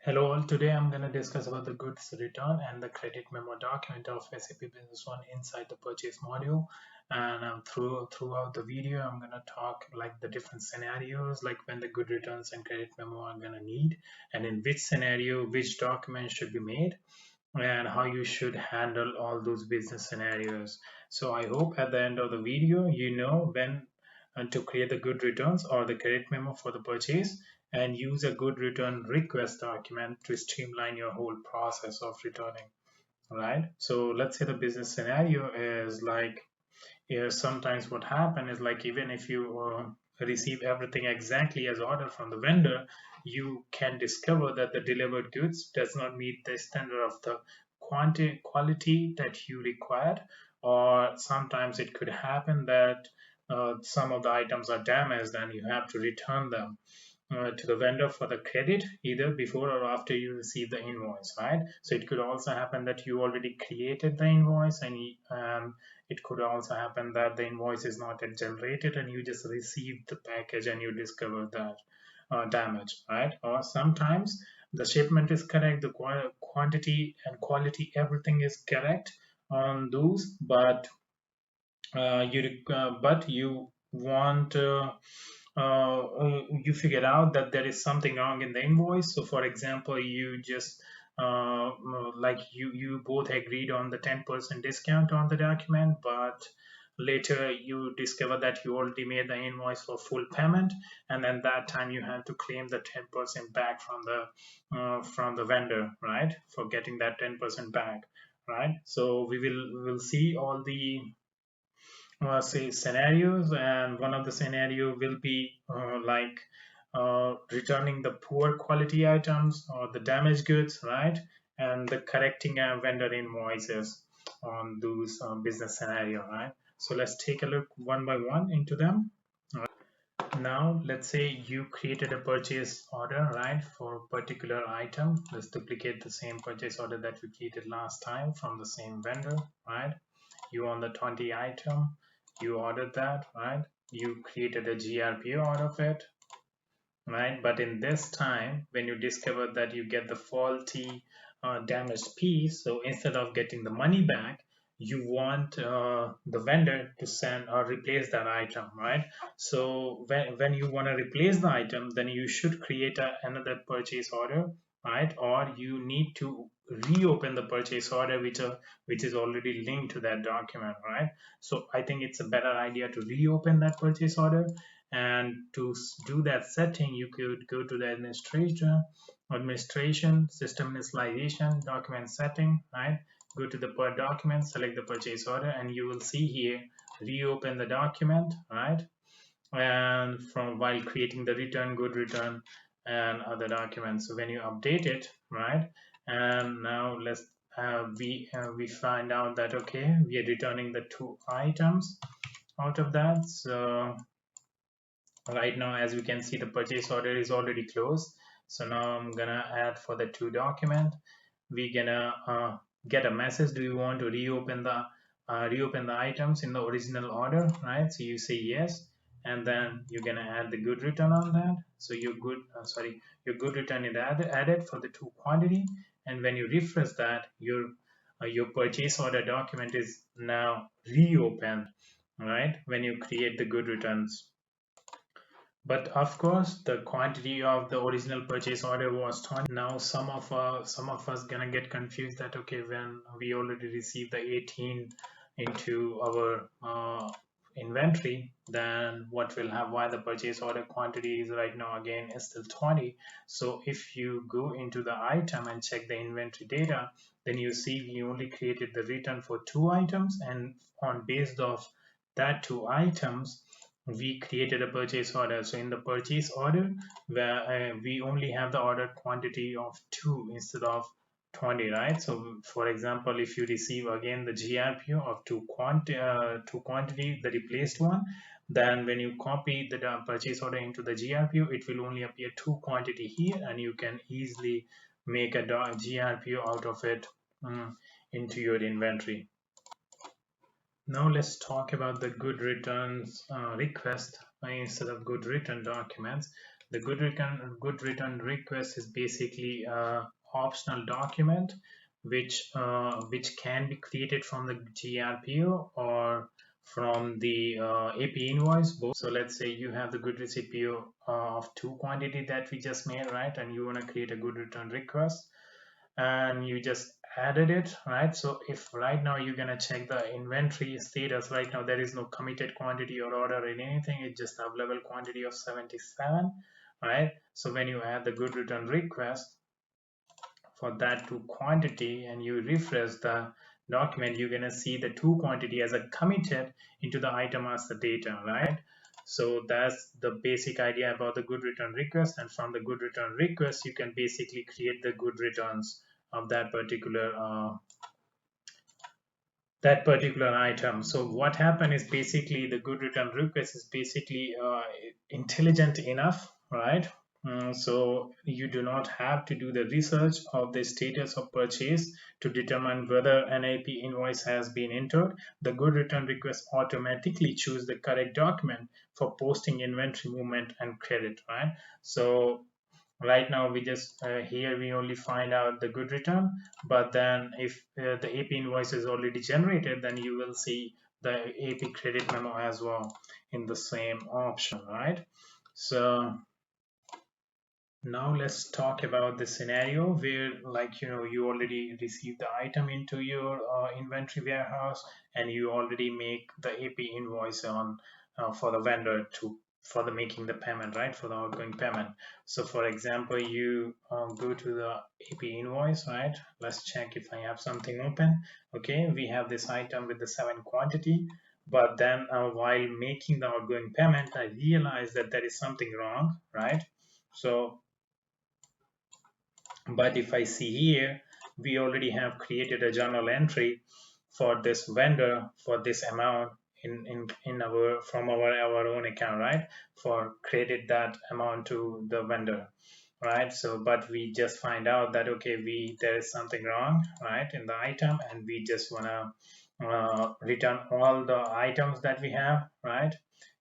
Hello all, today I'm going to discuss about the goods return and the credit memo document of SAP Business One inside the purchase module. And throughout the video, I'm going to talk like the different scenarios, like when the good returns and credit memo are going to need, and in which scenario, which document should be made, and how you should handle all those business scenarios. So I hope at the end of the video, you know when to create the good returns or the credit memo for the purchase and use a good return request document to streamline your whole process of returning. Right, so let's say the business scenario is like, sometimes what happen is like, even if you receive everything exactly as ordered from the vendor, you can discover that the delivered goods does not meet the standard of the quality that you required, or sometimes it could happen that some of the items are damaged and you have to return them to the vendor for the credit either before or after you receive the invoice, right? So it could also happen that you already created the invoice, and it could also happen that the invoice is not yet generated and you just received the package and you discover that damage, right? Or sometimes the shipment is correct, the quantity and quality, everything is correct on those, but you want you figure out that there is something wrong in the invoice. So for example, you just like you both agreed on the 10% discount on the document, but later you discover that you already made the invoice for full payment, and then that time you have to claim the 10% back from the vendor, right, for getting that 10% back, right? So we will see all the say scenarios, and one of the scenario will be like returning the poor quality items or the damaged goods, right, and the correcting vendor invoices on those business scenario, right? So let's take a look one by one into them. Now let's say you created a purchase order, right, for a particular item. Let's duplicate the same purchase order that we created last time from the same vendor, right? You own the 20 item, you ordered that, right? You created a GRPO out of it, right? But in this time, when you discover that you get the faulty damaged piece, so instead of getting the money back, you want the vendor to send or replace that item, right? So when you want to replace the item, then you should create another purchase order, right? Or you need to reopen the purchase order which is already linked to that document, right? So I think it's a better idea to reopen that purchase order, and to do that setting, you could go to the administration, system initialization, document setting, right? Go to the per document, select the purchase order, and you will see here, reopen the document, right? And from while creating the return, good return, and other documents. So when you update it, right? And now let's we find out that okay, we are returning the two items out of that. So right now, as we can see, the purchase order is already closed. So now I'm gonna add for the two document. We're gonna get a message, do you want to reopen the items in the original order, right? So you say yes, and then you're gonna add the good return on that. So your good return is added for the two quantity, and when you refresh that, your purchase order document is now reopened, right, when you create the good returns. But of course, the quantity of the original purchase order was 20. Now some of us gonna get confused that okay, when we already received the 18 into our inventory, then what will have, why the purchase order quantity is right now again is still 20. So if you go into the item and check the inventory data, then you see we only created the return for two items, and on based of that two items we created a purchase order. So in the purchase order, where we only have the order quantity of 2 instead of 20, right? So for example, if you receive again the GRPO of two quantity, the replaced one, then when you copy the purchase order into the GRPO, it will only appear two quantity here, and you can easily make a GRPO out of it into your inventory. Now let's talk about the good returns request instead of good return documents. The good return request is basically a optional document which can be created from the GRPO or from the AP invoice both. So let's say you have the good receipt PO of 2 quantity that we just made, right? And you want to create a good return request and you just added it, right? So if right now you're gonna check the inventory status, right now there is no committed quantity or order in anything, it's just available quantity of 77, right? So when you add the good return request for that 2 quantity and you refresh the document, you're gonna see the 2 quantity as a committed into the item as the data, right? So that's the basic idea about the good return request, and from the good return request you can basically create the good returns of that particular item. So what happened is basically the good return request is basically intelligent enough, right? So you do not have to do the research of the status of purchase to determine whether an AP invoice has been entered. The good return request automatically choose the correct document for posting inventory movement and credit, right? So right now we just here we only find out the good return, but then if the AP invoice is already generated, then you will see the AP credit memo as well in the same option, right? So now let's talk about the scenario where, like, you already received the item into your inventory warehouse and you already make the AP invoice on for the vendor to for the making the payment, right, for the outgoing payment. So for example, you go to the AP invoice, right? Let's check if I have something open. Okay, we have this item with the 7 quantity, but then while making the outgoing payment, I realized that there is something wrong, right? So but if I see here, we already have created a journal entry for this vendor for this amount in our from our own account, right? For credit that amount to the vendor, right? So but we just find out that okay, there is something wrong, right, in the item, and we just wanna return all the items that we have, right,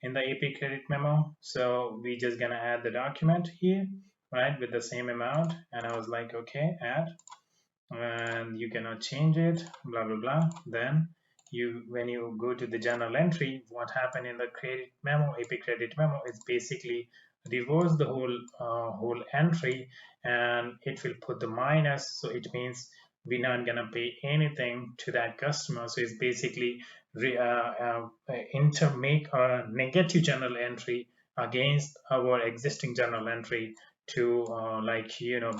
in the AP credit memo. So we just gonna add the document here, right, with the same amount. And I was like, okay, add, and you cannot change it, blah blah blah. Then when you go to the journal entry, what happened in the credit memo, AP credit memo, is basically reverse the whole entry, and it will put the minus. So it means we're not gonna pay anything to that customer. So it's basically make a negative journal entry against our existing journal entry to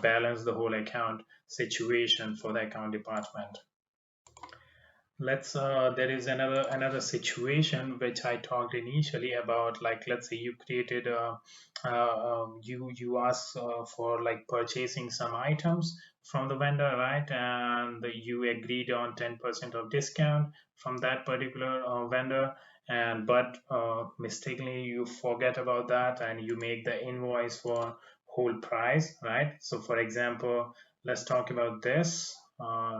balance the whole account situation for the account department. There is another situation which I talked initially about, like let's say you created you ask for like purchasing some items from the vendor, right, and you agreed on 10% of discount from that particular vendor, and but mistakenly you forget about that and you make the invoice for whole price, right? So for example, let's talk about this.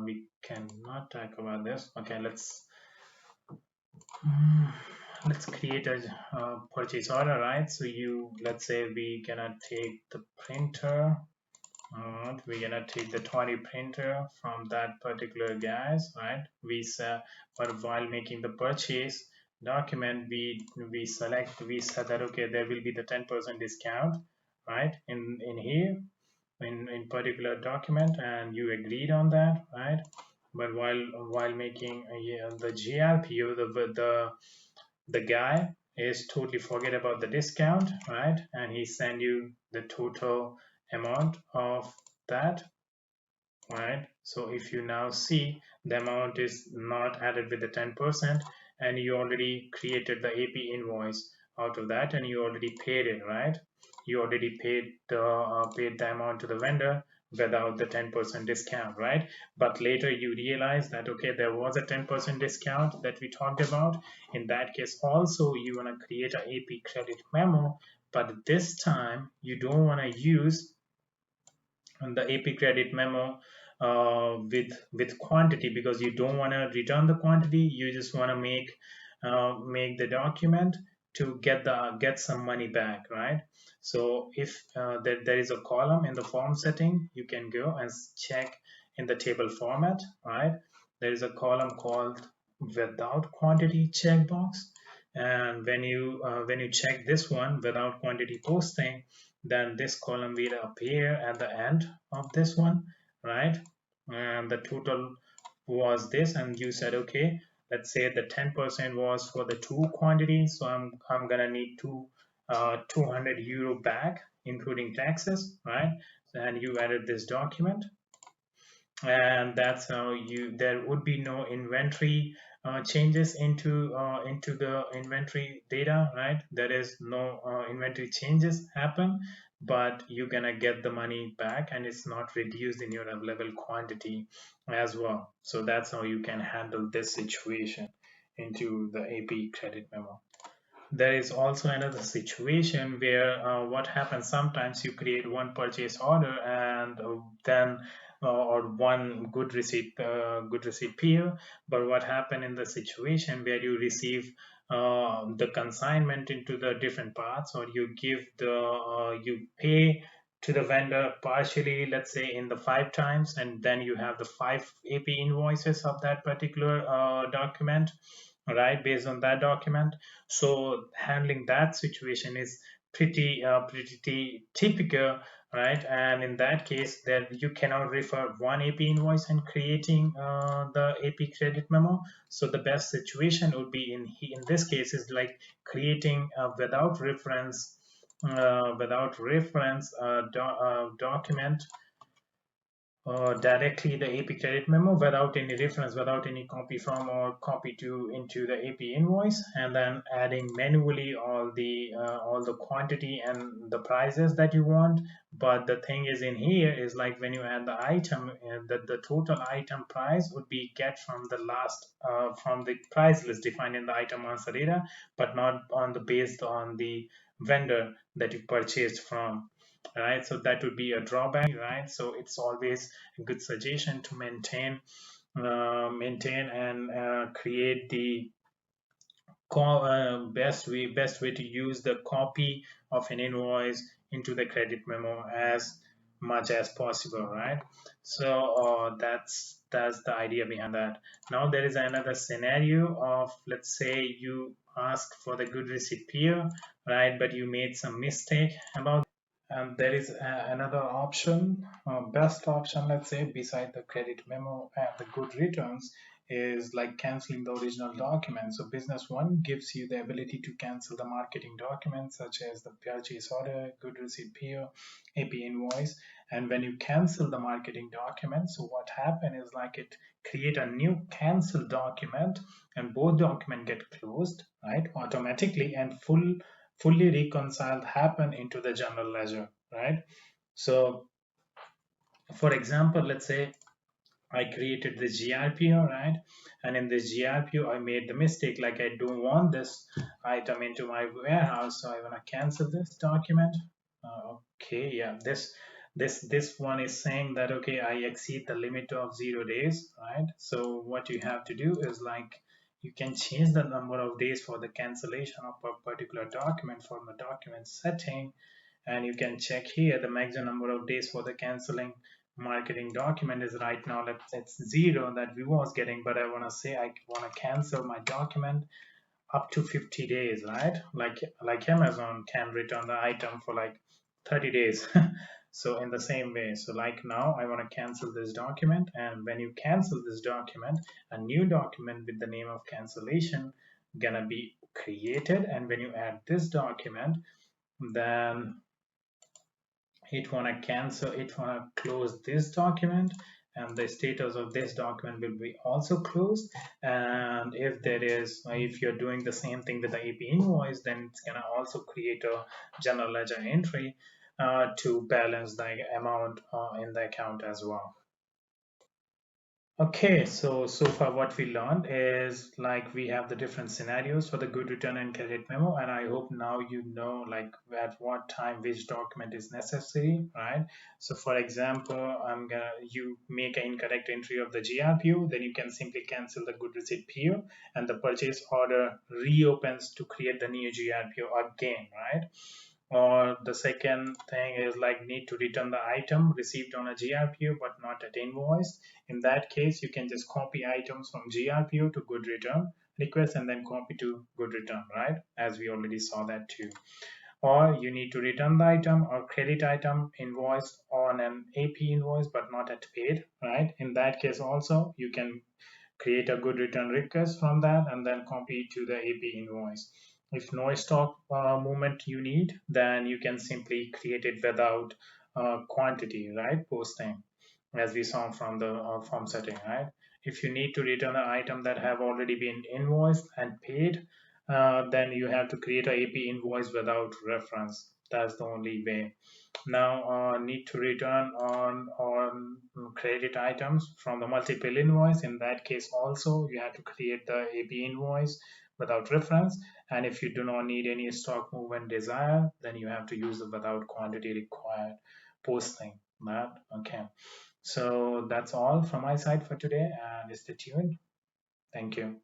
We cannot talk about this. Okay, let's create a purchase order, right? So let's say we gonna take the printer. We're gonna take the 20 printer from that particular guys, right? But while making the purchase document, we said that okay, there will be the 10% discount, right? In here, in particular document, and you agreed on that, right? But while making the GRPO, the guy is totally forget about the discount, right? And he send you the total amount of that, right? So if you now see the amount is not added with the 10%, and you already created the AP invoice out of that, and you already paid it, right? You already paid the amount to the vendor without the 10% discount, right? But later you realize that okay, there was a 10% discount that we talked about. In that case also you want to create an AP credit memo, but this time you don't want to use the AP credit memo with quantity, because you don't want to return the quantity. You just want to make the document to get some money back, right? So if there is a column in the form setting, you can go and check in the table format, right? There is a column called without quantity checkbox, and when you check this one without quantity posting, then this column will appear at the end of this one, right? And the total was this, and you said okay, let's say the 10% was for the two quantities, so I'm gonna need 200 euro back including taxes, right? And you added this document, and that's how you there would be no inventory changes into the inventory data, right? There is no inventory changes happen, but you're gonna get the money back and it's not reduced in your available quantity as well. So that's how you can handle this situation into the AP credit memo. There is also another situation where what happens sometimes you create one purchase order and then or one good receipt PO, but what happened in the situation where you receive the consignment into the different parts, or you give the you pay to the vendor partially, let's say in the 5 times, and then you have the 5 AP invoices of that particular document, right, based on that document. So handling that situation is pretty typical, right? And in that case, that you cannot refer one AP invoice and creating the AP credit memo. So the best situation would be in this case is like creating without reference document directly the AP credit memo without any reference, without any copy from or copy to into the AP invoice, and then adding manually all the quantity and the prices that you want. But the thing is in here is like when you add the item, the total item price would be get from the last from the price list defined in the item master data, but not on the based on the vendor that you purchased from, right? So that would be a drawback, right? So it's always a good suggestion to maintain and create the best way to use the copy of an invoice into the credit memo as much as possible, right? So that's the idea behind that. Now there is another scenario of, let's say you ask for the good receipt PO, right, but you made some mistake about. And there is another option, best option, let's say, beside the credit memo and the good returns, is like canceling the original document. So Business One gives you the ability to cancel the marketing documents such as the purchase order, good receipt PO, AP invoice. And when you cancel the marketing document, so what happens is like it create a new cancel document, and both document get closed, right, automatically, and fully reconciled happen into the general ledger, right? So for example, let's say I created the GRPO, right? And in this GRPO, I made the mistake, like I don't want this item into my warehouse, so I want to cancel this document. Okay, yeah, this one is saying that okay, I exceed the limit of 0 days, right? So what you have to do is like you can change the number of days for the cancellation of a particular document from the document setting, and you can check here the maximum number of days for the canceling marketing document is right now, it's 0 that we was getting, but I want to say I want to cancel my document up to 50 days, right? Like Amazon can return the item for like 30 days. So in the same way, so like now I want to cancel this document, and when you cancel this document, a new document with the name of cancellation gonna be created, and when you add this document, then it wanna close this document, and the status of this document will be also closed. And if you're doing the same thing with the AP invoice, then it's gonna also create a general ledger entry to balance the amount in the account as well. Okay, so far what we learned is like we have the different scenarios for the good return and credit memo, and I hope now you know like at what time which document is necessary, right? So for example, you make an incorrect entry of the GRPO, then you can simply cancel the good receipt PO, and the purchase order reopens to create the new GRPO again, right? Or the second thing is like need to return the item received on a GRPO but not at invoice. In that case, you can just copy items from GRPO to good return request and then copy to good return, right? As we already saw that too. Or you need to return the item or credit item invoice on an AP invoice but not at paid, right? In that case also, you can create a good return request from that and then copy to the AP invoice. If no stock movement you need, then you can simply create it without quantity, right? Posting, as we saw from the form setting, right? If you need to return an item that have already been invoiced and paid, then you have to create a AP invoice without reference. That's the only way. Now need to return on credit items from the multiple invoice. In that case also you have to create the AP invoice without reference, and if you do not need any stock movement desire, then you have to use the without quantity required posting that. Okay, so that's all from my side for today, and stay tuned. Thank you.